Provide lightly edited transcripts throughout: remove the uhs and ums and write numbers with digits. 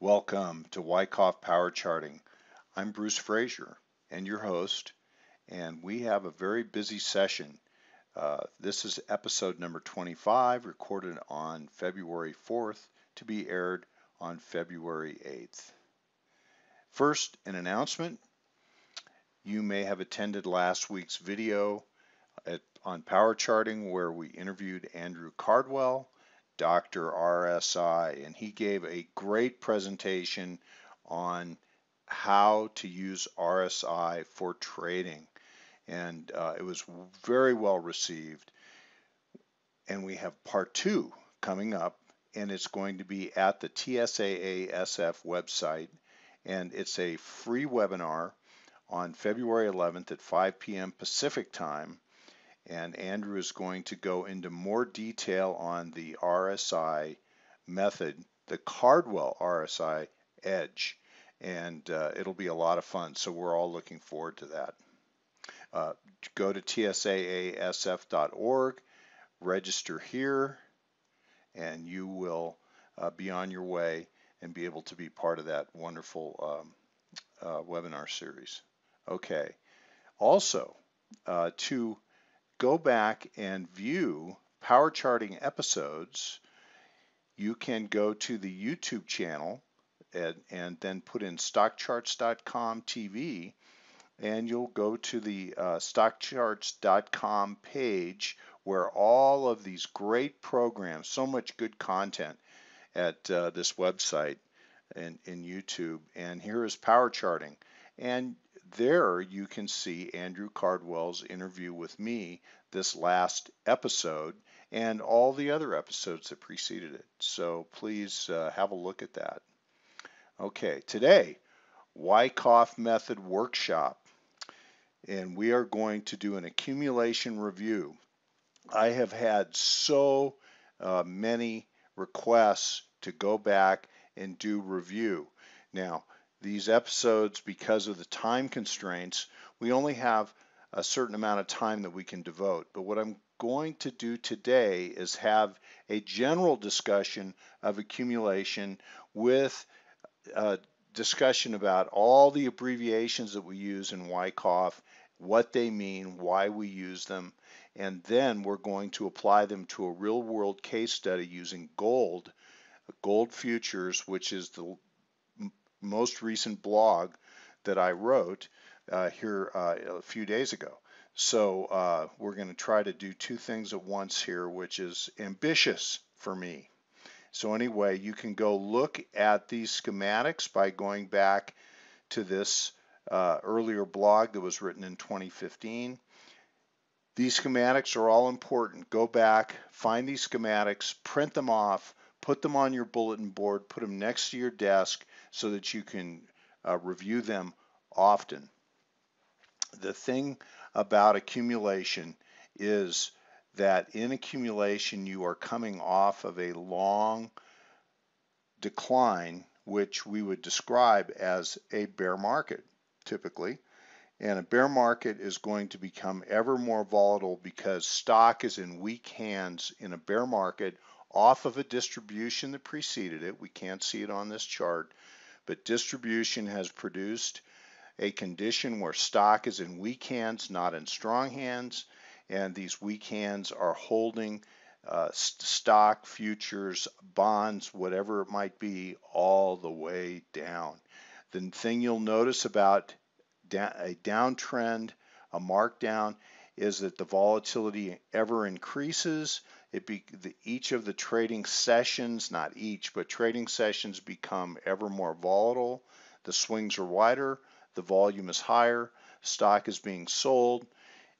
Welcome to Wyckoff Power Charting. I'm Bruce Frazier and your host, and we have a very busy session. This is episode number 25, recorded on February 4th, to be aired on February 8th. First, an announcement. You may have attended last week's video on power charting where we interviewed Andrew Cardwell, Dr. RSI, and he gave a great presentation on how to use RSI for trading. And it was very well received. And we have part 2 coming up, and it's going to be at the TSAA-SF website. And it's a free webinar on February 11th at 5 p.m. Pacific time. And Andrew is going to go into more detail on the RSI method, the Cardwell RSI edge, and it'll be a lot of fun. So we're all looking forward to that. Go to tsaasf.org, register here, and you will be on your way and be able to be part of that wonderful webinar series. Okay. Also, to go back and view power charting episodes, you can go to the YouTube channel and then put in StockCharts.com TV, and you'll go to the StockCharts.com page where all of these great programs, so much good content at this website and in YouTube. And here is power charting. And there you can see Andrew Cardwell's interview with me this last episode and all the other episodes that preceded it. So please have a look at that. Okay, today, Wyckoff Method Workshop, and we are going to do an accumulation review. I have had so many requests to go back and do review. Now, these episodes, because of the time constraints, we only have a certain amount of time that we can devote. But what I'm going to do today is have a general discussion of accumulation with a discussion about all the abbreviations that we use in Wyckoff, what they mean, why we use them, and then we're going to apply them to a real-world case study using gold futures, which is the most recent blog that I wrote here a few days ago. So we're going to try to do two things at once here, which is ambitious for me. So anyway, you can go look at these schematics by going back to this earlier blog that was written in 2015. These schematics are all important. Go back, find these schematics, print them off, put them on your bulletin board, put them next to your desk so that you can review them often. The thing about accumulation is that in accumulation you are coming off of a long decline, which we would describe as a bear market typically. And a bear market is going to become ever more volatile because stock is in weak hands in a bear market off of a distribution that preceded it. We can't see it on this chart, but distribution has produced a condition where stock is in weak hands, not in strong hands, and these weak hands are holding stock, futures, bonds, whatever it might be, all the way down. The thing you'll notice about a downtrend, a markdown, is that the volatility ever increases. Each of the trading sessions, not each, but trading sessions become ever more volatile. The swings are wider, the volume is higher, stock is being sold,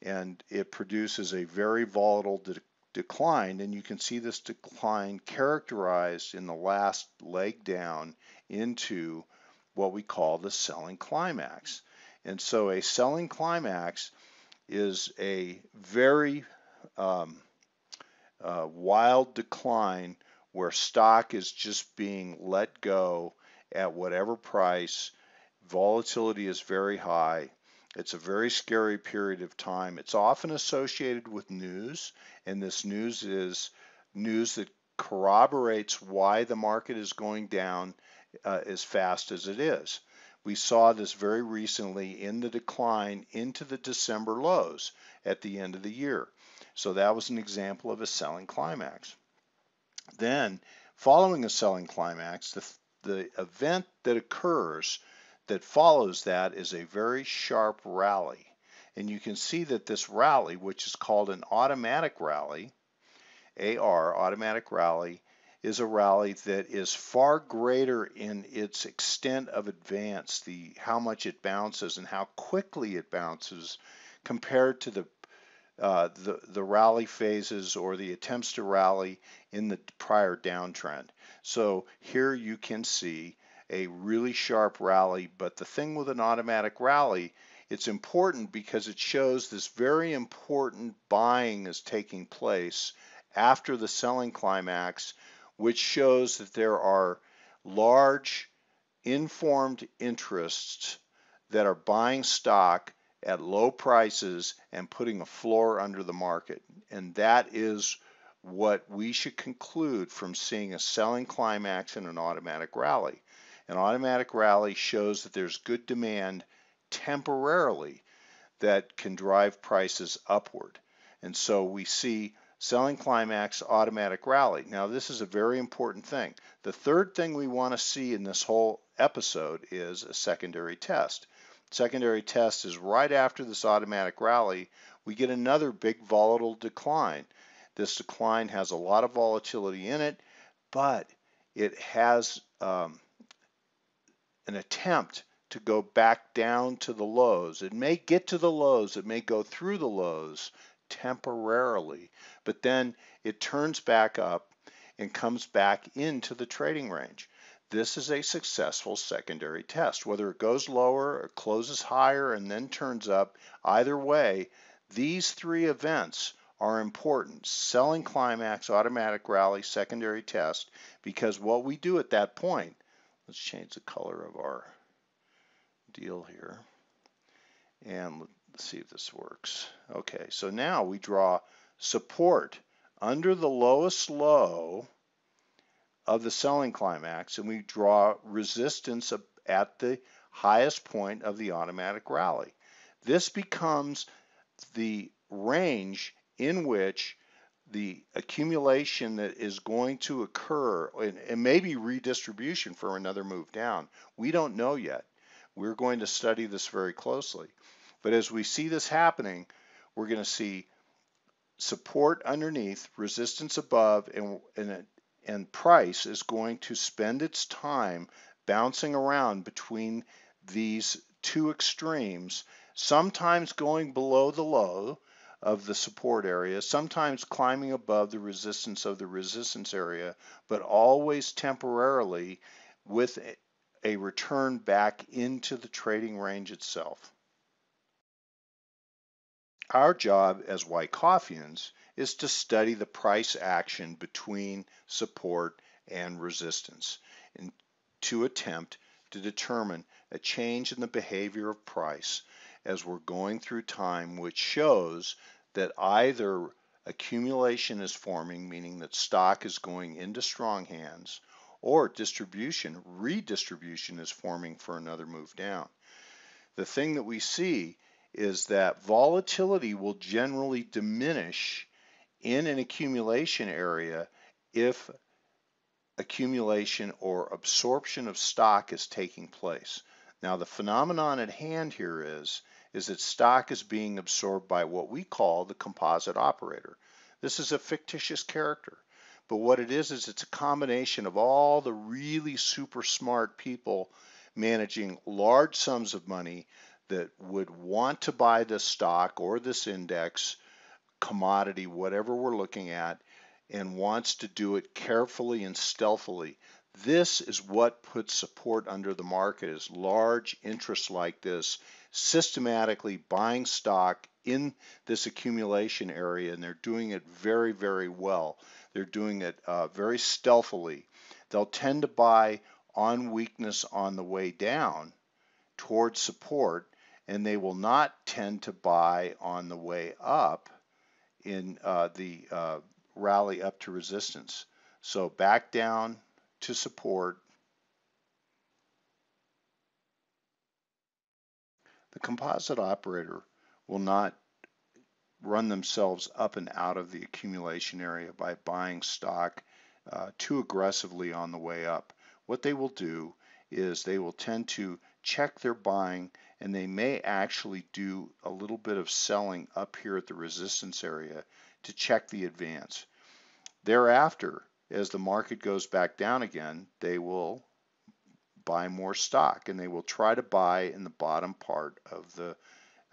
and it produces a very volatile decline. And you can see this decline characterized in the last leg down into what we call the selling climax. And so a selling climax is a very wild decline where stock is just being let go at whatever price. Volatility is very high. It's a very scary period of time. It's often associated with news, and this news is news that corroborates why the market is going down as fast as it is. We saw this very recently in the decline into the December lows at the end of the year. So that was an example of a selling climax. Then, following a selling climax, the event that occurs that follows that is a very sharp rally. And you can see that this rally, which is called an automatic rally, AR, automatic rally, is a rally that is far greater in its extent of advance, how much it bounces and how quickly it bounces compared to the rally phases or the attempts to rally in the prior downtrend. So here you can see a really sharp rally, but the thing with an automatic rally, it's important because it shows this very important buying is taking place after the selling climax, which shows that there are large informed interests that are buying stock at low prices and putting a floor under the market. And that is what we should conclude from seeing a selling climax in an automatic rally. An automatic rally shows that there's good demand temporarily that can drive prices upward. And so we see selling climax, automatic rally. Now this is a very important thing. The third thing we want to see in this whole episode is a secondary test. Secondary test is right after this automatic rally, we get another big volatile decline. This decline has a lot of volatility in it, but it has an attempt to go back down to the lows. It may get to the lows, it may go through the lows temporarily, but then it turns back up and comes back into the trading range. This is a successful secondary test. Whether it goes lower or closes higher and then turns up, either way, these three events are important. Selling climax, automatic rally, secondary test, because what we do at that point, let's change the color of our deal here, and let's see if this works. Okay, so now we draw support under the lowest low of the selling climax, and we draw resistance at the highest point of the automatic rally. This becomes the range in which the accumulation that is going to occur, and maybe redistribution for another move down. We don't know yet. We're going to study this very closely. But as we see this happening, we're going to see support underneath, resistance above, and price is going to spend its time bouncing around between these two extremes, sometimes going below the low of the support area, sometimes climbing above the resistance of the resistance area, but always temporarily with a return back into the trading range itself. Our job as Wyckofians is to study the price action between support and resistance and to attempt to determine a change in the behavior of price as we're going through time, which shows that either accumulation is forming, meaning that stock is going into strong hands, or distribution, redistribution is forming for another move down. The thing that we see is that volatility will generally diminish in an accumulation area if accumulation or absorption of stock is taking place. Now the phenomenon at hand here is that stock is being absorbed by what we call the composite operator. This is a fictitious character, but what it is it's a combination of all the really super smart people managing large sums of money that would want to buy this stock or this index, commodity, whatever we're looking at, and wants to do it carefully and stealthily. This is what puts support under the market, is large interests like this systematically buying stock in this accumulation area, and they're doing it very, very well. They're doing it very stealthily. They'll tend to buy on weakness on the way down towards support, and they will not tend to buy on the way up in the rally up to resistance. So back down to support, The composite operator will not run themselves up and out of the accumulation area by buying stock too aggressively on the way up. What they will do is they will tend to check their buying, and they may actually do a little bit of selling up here at the resistance area to check the advance. Thereafter, as the market goes back down again, they will buy more stock, and they will try to buy in the bottom part of the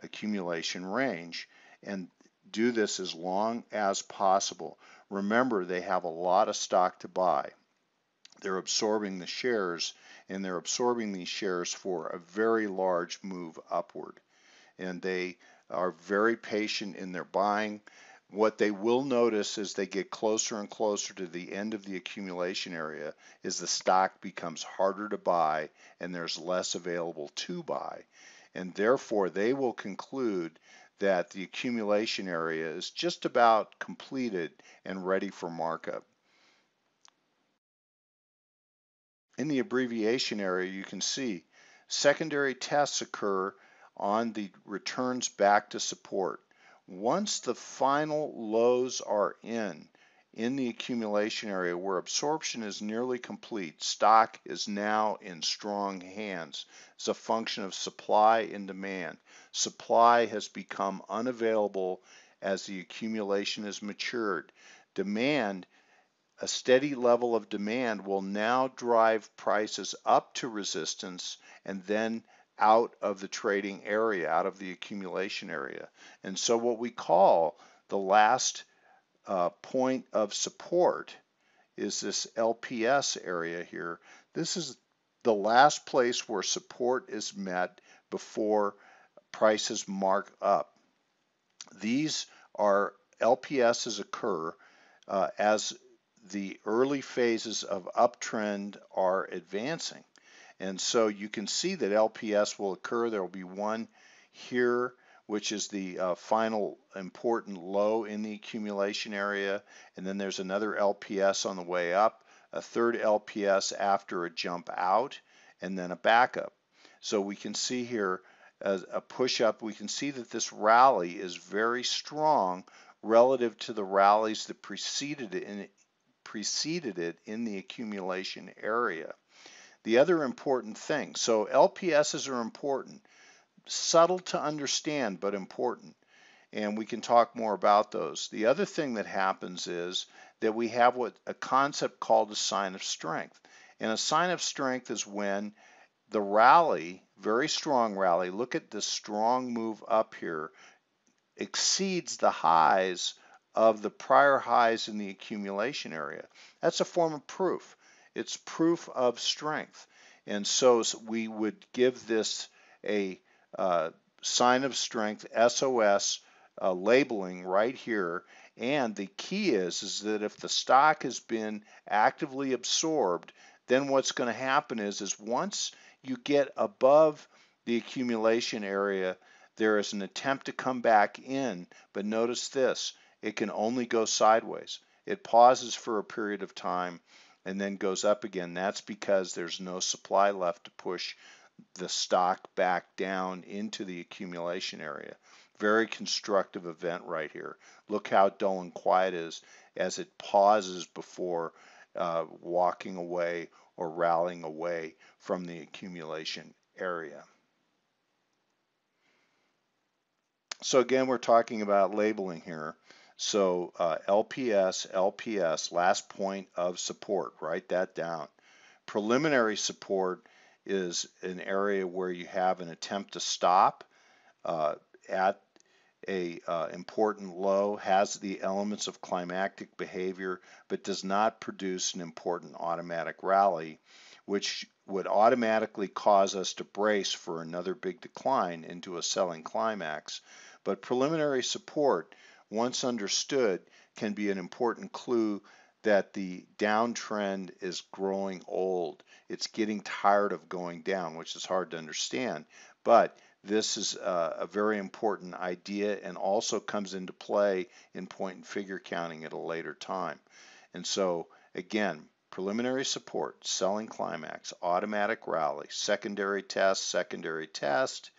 accumulation range and do this as long as possible. Remember, they have a lot of stock to buy. They're absorbing the shares, and they're absorbing these shares for a very large move upward. And they are very patient in their buying. What they will notice as they get closer and closer to the end of the accumulation area is the stock becomes harder to buy and there's less available to buy. And therefore, they will conclude that the accumulation area is just about completed and ready for markup. In the abbreviation area, you can see secondary tests occur on the returns back to support. Once the final lows are in the accumulation area where absorption is nearly complete, stock is now in strong hands. It's a function of supply and demand. Supply has become unavailable as the accumulation has matured. Demand, a steady level of demand, will now drive prices up to resistance and then out of the trading area, out of the accumulation area. And so what we call the last point of support is this LPS area here. This is the last place where support is met before prices mark up. These are LPSs occur as the early phases of uptrend are advancing. And so you can see that LPS will occur. There will be one here, which is the final important low in the accumulation area. And then there's another LPS on the way up, a third LPS after a jump out, and then a backup. So we can see here as a push up, we can see that this rally is very strong relative to the rallies that preceded it in the accumulation area. The other important thing, so LPSs are important, subtle to understand but important, and we can talk more about those. The other thing that happens is that we have a concept called a sign of strength. And a sign of strength is when the rally, very strong rally, look at this strong move up here, exceeds the highs of the prior highs in the accumulation area. That's a form of proof. It's proof of strength. And so we would give this a sign of strength, SOS labeling right here. And the key is that if the stock has been actively absorbed, then what's going to happen is once you get above the accumulation area, there is an attempt to come back in, but notice this, it can only go sideways. It pauses for a period of time and then goes up again. That's because there's no supply left to push the stock back down into the accumulation area. Very constructive event right here. Look how dull and quiet it is as it pauses before walking away or rallying away from the accumulation area. So again, we're talking about labeling here. So LPS, LPS, last point of support, write that down. Preliminary support is an area where you have an attempt to stop at a important low, has the elements of climactic behavior, but does not produce an important automatic rally, which would automatically cause us to brace for another big decline into a selling climax. But preliminary support, once understood, can be an important clue that the downtrend is growing old. It's getting tired of going down, which is hard to understand. But this is a very important idea and also comes into play in point and figure counting at a later time. And so, again, preliminary support, selling climax, automatic rally, secondary test,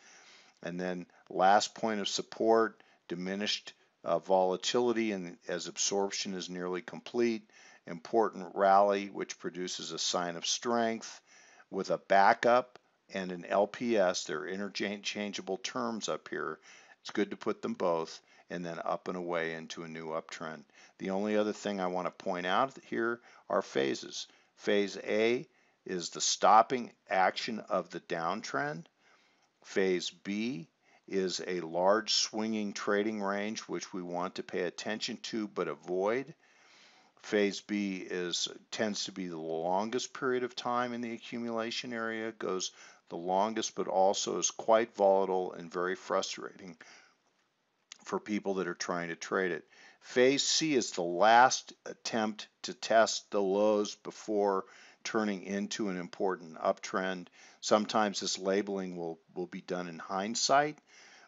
And then last point of support, diminished volatility and as absorption is nearly complete. Important rally, which produces a sign of strength with a backup and an LPS. They're interchangeable terms up here. It's good to put them both, and then up and away into a new uptrend. The only other thing I want to point out here are phases. Phase A is the stopping action of the downtrend. Phase B is a large swinging trading range which we want to pay attention to but avoid. Phase B tends to be the longest period of time in the accumulation area, goes the longest, but also is quite volatile and very frustrating for people that are trying to trade it. Phase C is the last attempt to test the lows before turning into an important uptrend. Sometimes this labeling will be done in hindsight,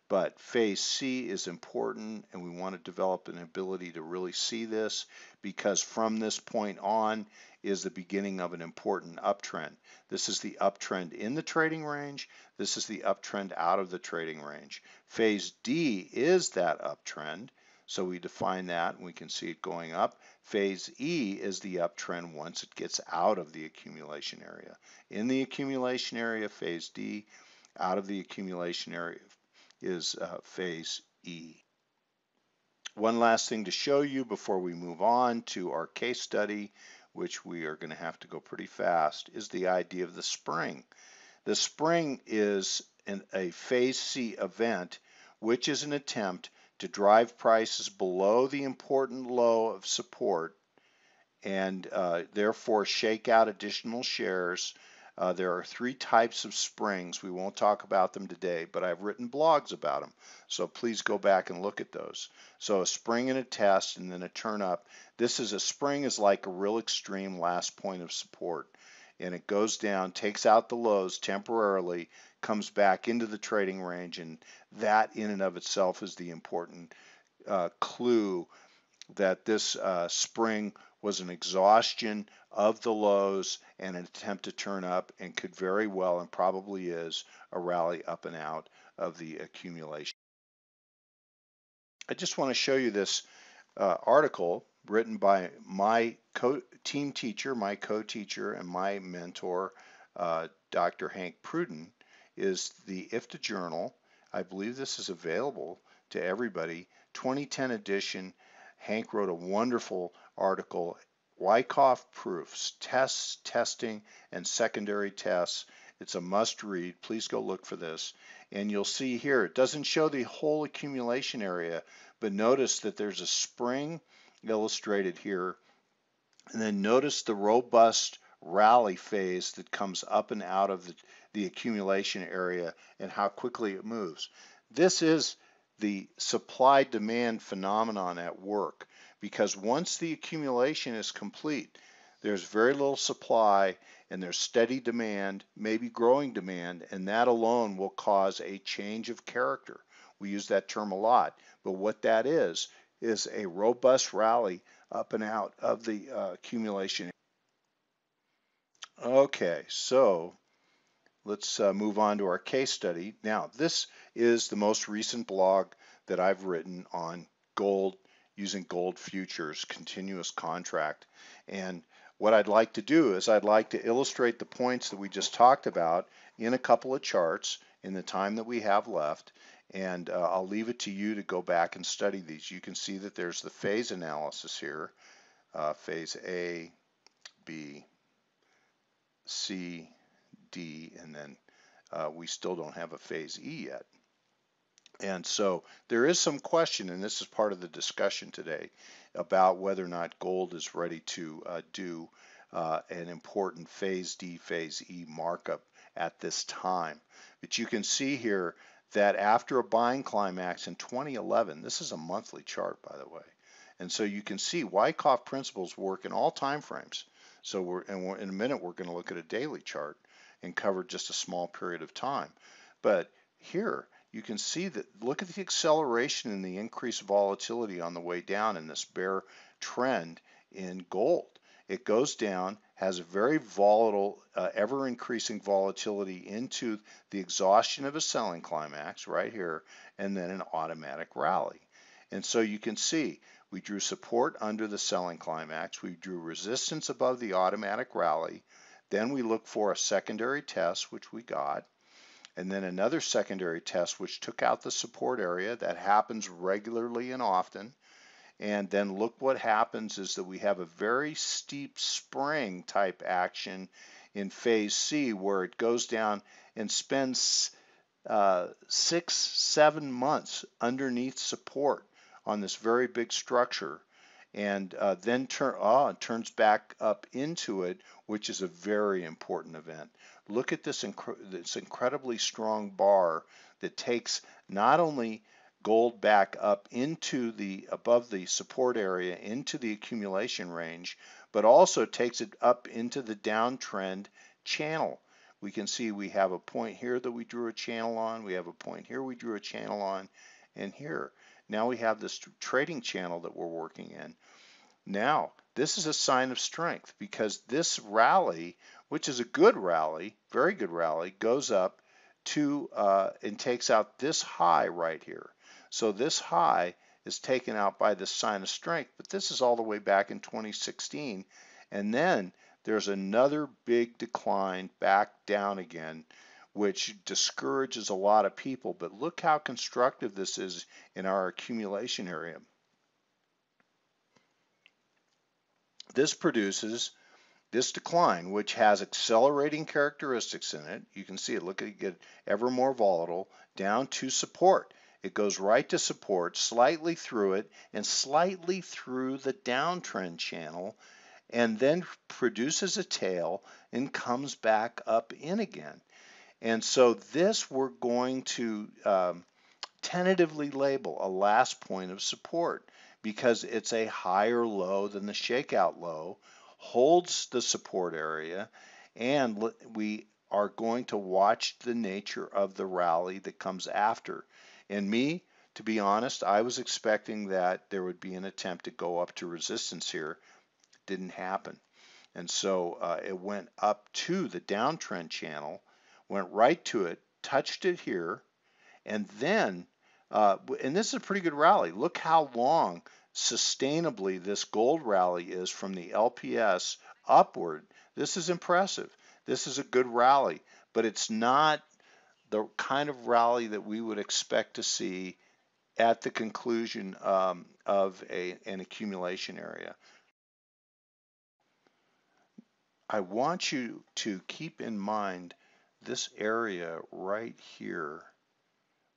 but phase C is important, and we want to develop an ability to really see this, because from this point on is the beginning of an important uptrend. This is the uptrend in the trading range. This is the uptrend out of the trading range. Phase D is that uptrend, so we define that and we can see it going up. Phase E is the uptrend once it gets out of the accumulation area. In the accumulation area, phase D. Out of the accumulation area is phase E. One last thing to show you before we move on to our case study, which we are going to have to go pretty fast, is the idea of the spring. The spring is a phase C event, which is an attempt to drive prices below the important low of support and therefore shake out additional shares. There are three types of springs. We won't talk about them today, but I've written blogs about them. So please go back and look at those. So a spring and a test and then a turn up. This is a spring is like a real extreme last point of support. And it goes down, takes out the lows temporarily, comes back into the trading range, and that in and of itself is the important clue that this spring was an exhaustion of the lows and an attempt to turn up, and could very well and probably is a rally up and out of the accumulation. I just want to show you this article written by my team teacher, my co-teacher, and my mentor, Dr. Hank Pruden, is the IFTA Journal. I believe this is available to everybody. 2010 edition. Hank wrote a wonderful article, Wyckoff Proofs, Tests, Testing, and Secondary Tests. It's a must read. Please go look for this. And you'll see here, it doesn't show the whole accumulation area, but notice that there's a spring illustrated here. And then notice the robust rally phase that comes up and out of the accumulation area and how quickly it moves. This is the supply-demand phenomenon at work, because once the accumulation is complete, there's very little supply and there's steady demand, maybe growing demand, and that alone will cause a change of character. We use that term a lot, but what that is a robust rally up and out of the accumulation. Okay, so let's move on to our case study. Now, this is the most recent blog that I've written on gold, using gold futures, continuous contract. And what I'd like to do is I'd like to illustrate the points that we just talked about in a couple of charts in the time that we have left. And I'll leave it to you to go back and study these. You can see that there's the phase analysis here, phase A, B, C, D, and then we still don't have a phase E yet. And so there is some question, and this is part of the discussion today, about whether or not gold is ready to do an important phase D, phase E markup at this time. But you can see here that after a buying climax in 2011, this is a monthly chart, by the way, and so you can see Wyckoff principles work in all time frames. So in a minute we're going to look at a daily chart and cover just a small period of time. But here you can see that, look at the acceleration and the increased volatility on the way down in this bear trend in gold. it goes down, has a very volatile, ever-increasing volatility into the exhaustion of a selling climax right here, and then an automatic rally. And so you can see we drew support under the selling climax, we drew resistance above the automatic rally, then we looked for a secondary test, which we got, and then another secondary test which took out the support area. That happens regularly and often. And then look what happens is that we have a very steep spring type action in phase C, where it goes down and spends 6-7 months underneath support on this very big structure, and then turns back up into it, which is a very important event. Look at this incredibly strong bar that takes not only gold back up into the above the support area into the accumulation range, but also takes it up into the downtrend channel. We can see we have a point here that we drew a channel on, we have a point here we drew a channel on, and here. Now we have this trading channel that we're working in. Now, this is a sign of strength, because this rally, which is a good rally, very good rally, goes up to and takes out this high right here. So this high is taken out by this sign of strength, but this is all the way back in 2016. And then there's another big decline back down again, which discourages a lot of people. But look how constructive this is in our accumulation area. This produces this decline, which has accelerating characteristics in it. You can see it, look at it get ever more volatile, down to support. It goes right to support, slightly through it, and slightly through the downtrend channel, and then produces a tail and comes back up in again. And so this we're going to tentatively label a last point of support, because it's a higher low than the shakeout low, holds the support area, and we are going to watch the nature of the rally that comes after. And me, to be honest, I was expecting that there would be an attempt to go up to resistance here. Didn't happen. And so it went up to the downtrend channel, went right to it, touched it here, and then, and this is a pretty good rally. Look how long sustainably this gold rally is from the LPS upward. This is impressive. This is a good rally, but it's not the kind of rally that we would expect to see at the conclusion of an accumulation area. I want you to keep in mind this area right here,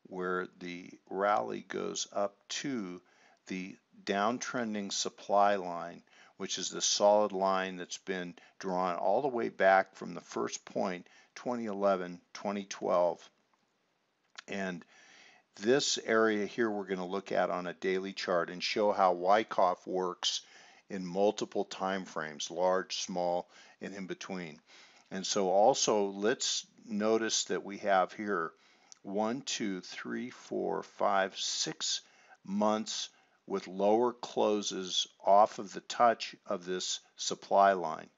where the rally goes up to the downtrending supply line, which is the solid line that's been drawn all the way back from the first point, 2011, 2012. And this area here we're going to look at on a daily chart and show how Wyckoff works in multiple time frames, large, small, and in between. And so also let's notice that we have here 1, 2, 3, 4, 5, 6 months with lower closes off of the touch of this supply line.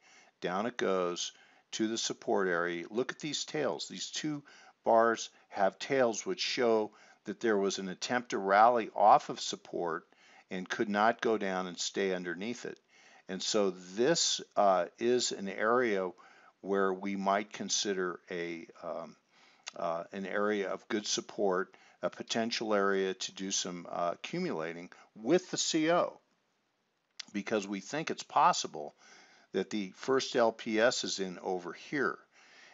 Down it goes to the support area. Look at these tails. These two bars have tails which show that there was an attempt to rally off of support and could not go down and stay underneath it. And so this is an area where we might consider an area of good support, a potential area to do some accumulating with the CO, because we think it's possible that the first LPS is in over here.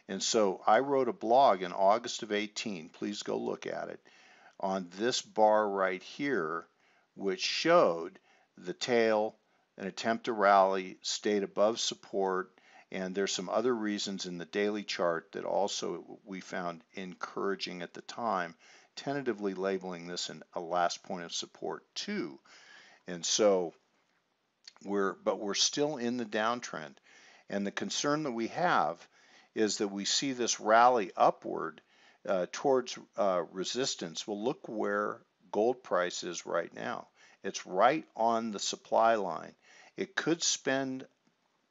And so I wrote a blog in August of 18, please go look at it, on this bar right here, which showed the tail, an attempt to rally, stayed above support, and there's some other reasons in the daily chart that also we found encouraging at the time, tentatively labeling this a last point of support too. And so we're still in the downtrend. And the concern that we have is that we see this rally upward towards resistance. Well, look where gold price is right now. It's right on the supply line. It could spend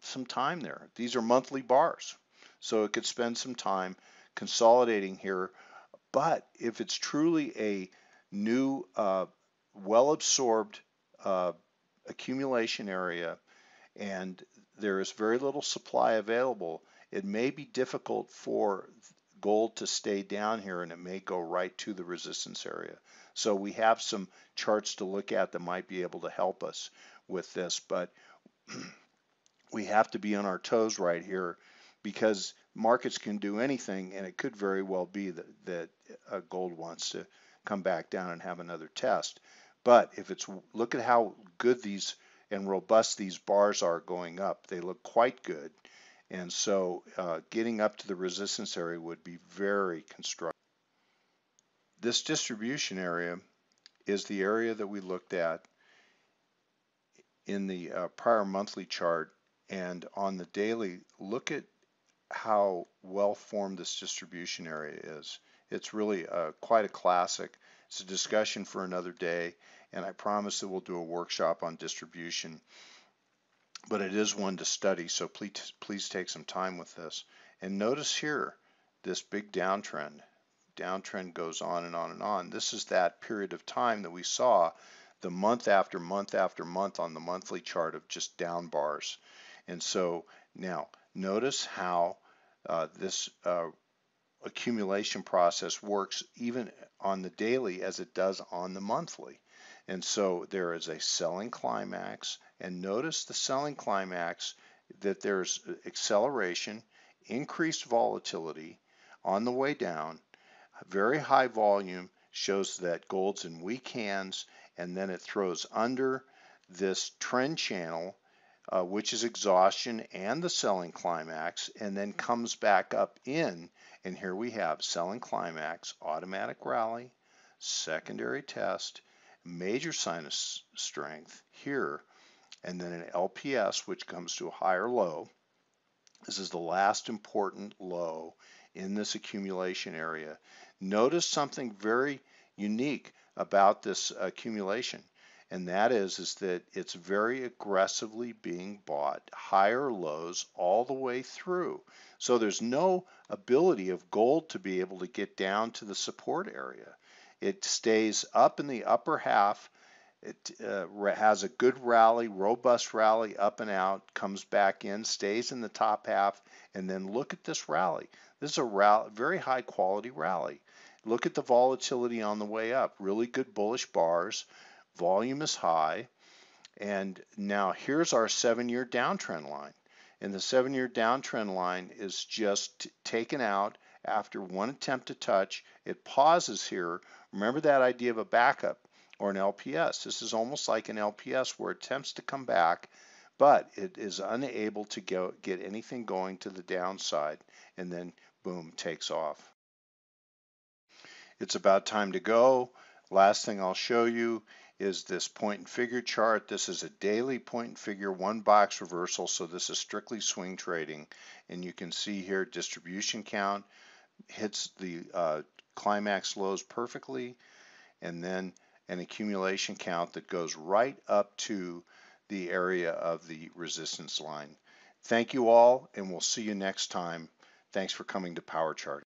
some time there. These are monthly bars, so it could spend some time consolidating here. But if it's truly a new, well-absorbed accumulation area and there is very little supply available, it may be difficult for gold to stay down here, and it may go right to the resistance area. So we have some charts to look at that might be able to help us with this, but we have to be on our toes right here because markets can do anything, and it could very well be that gold wants to come back down and have another test. But if it's, look at how good these and robust these bars are going up. They look quite good. And so getting up to the resistance area would be very constructive. This distribution area is the area that we looked at in the prior monthly chart, and on the daily, look at how well formed this distribution area is. It's really quite a classic. It's a discussion for another day, and I promise that we'll do a workshop on distribution, but it is one to study, so please take some time with this. And notice here this big downtrend. Downtrend goes on and on and on. This is that period of time that we saw the month after month after month on the monthly chart of just down bars. And so now notice how this accumulation process works even on the daily as it does on the monthly. And so there is a selling climax, and notice the selling climax that there's acceleration, increased volatility on the way down, very high volume, shows that gold's in weak hands, and then it throws under this trend channel, which is exhaustion and the selling climax, and then comes back up in, and here we have selling climax, automatic rally, secondary test, major sign of strength here, and then an LPS, which comes to a higher low. This is the last important low in this accumulation area. Notice something very unique about this accumulation, and that is that it's very aggressively being bought, higher lows all the way through. So there's no ability of gold to be able to get down to the support area. It stays up in the upper half. It has a good rally, robust rally up and out, comes back in, stays in the top half, and then look at this rally. This is a very high quality rally. Look at the volatility on the way up. Really good bullish bars. Volume is high. And now here's our 7-year downtrend line. And the 7-year downtrend line is just taken out after one attempt to touch. It pauses here. Remember that idea of a backup or an LPS. This is almost like an LPS where it attempts to come back, but it is unable to get anything going to the downside, and then boom, takes off. It's about time to go. Last thing I'll show you is this point and figure chart. This is a daily point and figure, one box reversal, so this is strictly swing trading. And you can see here distribution count hits the climax lows perfectly, and then an accumulation count that goes right up to the area of the resistance line. Thank you all, and we'll see you next time. Thanks for coming to Power Chart.